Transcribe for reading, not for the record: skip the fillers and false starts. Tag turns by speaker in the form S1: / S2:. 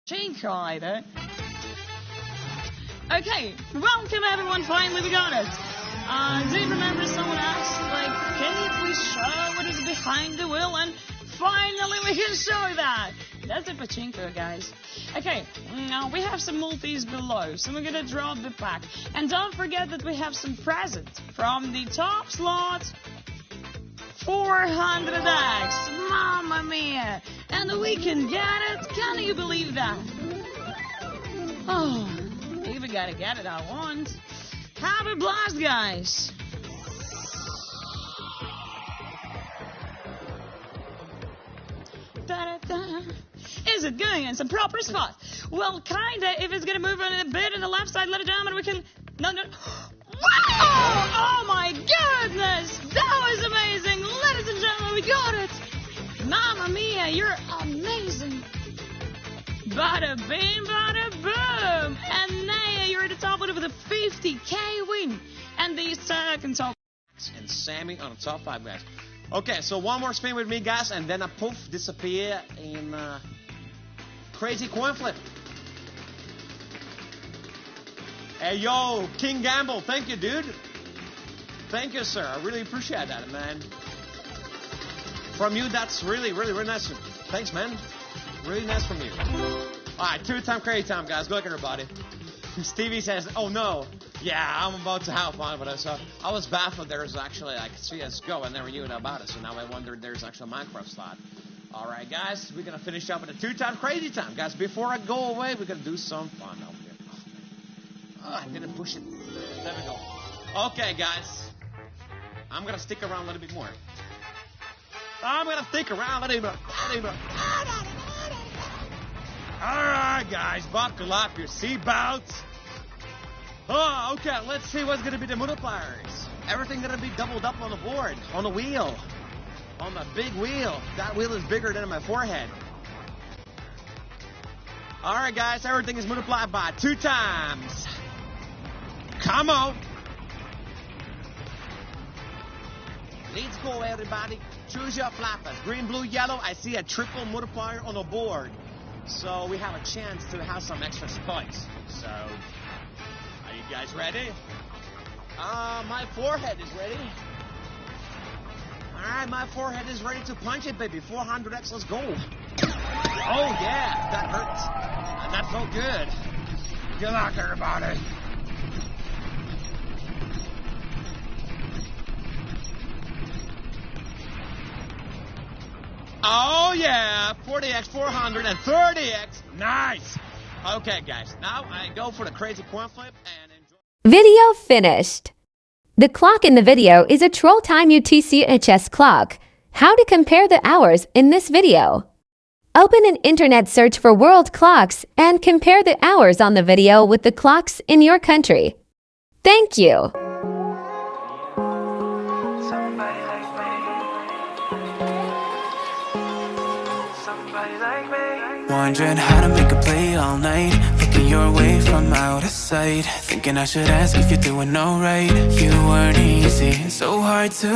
S1: Pachinko either. Okay, welcome everyone, finally we got it. Do you remember someone asked, like, can you please show what is behind the wheel? And finally we can show that. That's a Pachinko, guys. Okay, now we have some multis below, so we're gonna drop the pack. And don't forget that we have some presents from the top slot. 400x, mamma mia, and we can get it, can you believe that? Oh, if we gotta get it, I want. Have a blast, guys. Da-da-da. Is it going in some proper spot? Well, kinda, if it's gonna move on a bit on the left side, let it down, and we can, no. Wow! Oh my goodness! That was amazing! Ladies and gentlemen, we got it! Mamma mia, you're amazing! Bada bing, bada boom! And Naya, you're at the top with a 50k win! And the second top...
S2: And Sammy on the top 5, guys. Okay, so one more spin with me, guys, and then a poof, disappear in crazy coin flip. Hey, yo, King Gamble, thank you, dude. Thank you, sir. I really appreciate that, man. From you, that's really nice. Thanks, man. Really nice from you. All right, 2-time crazy time, guys. Good luck, everybody. Stevie says, oh, no. Yeah, I'm about to have fun, but I was baffled there's actually, like, CSGO. I never knew about it, so now I wondered there's actually a Minecraft slot. All right, guys, we're going to finish up with a 2-time crazy time. Guys, before I go away, we're going to do some fun over here. I'm gonna push it. There we go. Okay, guys. I'm gonna stick around a little bit more. Alright, guys. Buckle up your seatbelts. Oh, okay. Let's see what's gonna be the multipliers. Everything gonna be doubled up on the board. On the wheel. On the big wheel. That wheel is bigger than my forehead. Alright, guys. Everything is multiplied by 2 times. Come on. Let's go, everybody. Choose your flappers. Green, blue, yellow. I see a triple multiplier on the board. So we have a chance to have some extra spikes. So, are you guys ready? My forehead is ready. Alright, my forehead is ready to punch it, baby. 400x, let's go. Oh, yeah. That hurts. That felt good. Good luck, everybody. Oh, yeah, 40x, 400, and 30x. Nice. Okay, guys, now I go for the crazy coin flip and enjoy.
S3: Video finished. The clock in the video is a Troll Time UTC-HS clock. How to compare the hours in this video. Open an internet search for world clocks and compare the hours on the video with the clocks in your country. Thank you.
S4: Wondering how to make a play all night, looking your way from out of sight, thinking I should ask if you're doing alright. You weren't easy, so hard to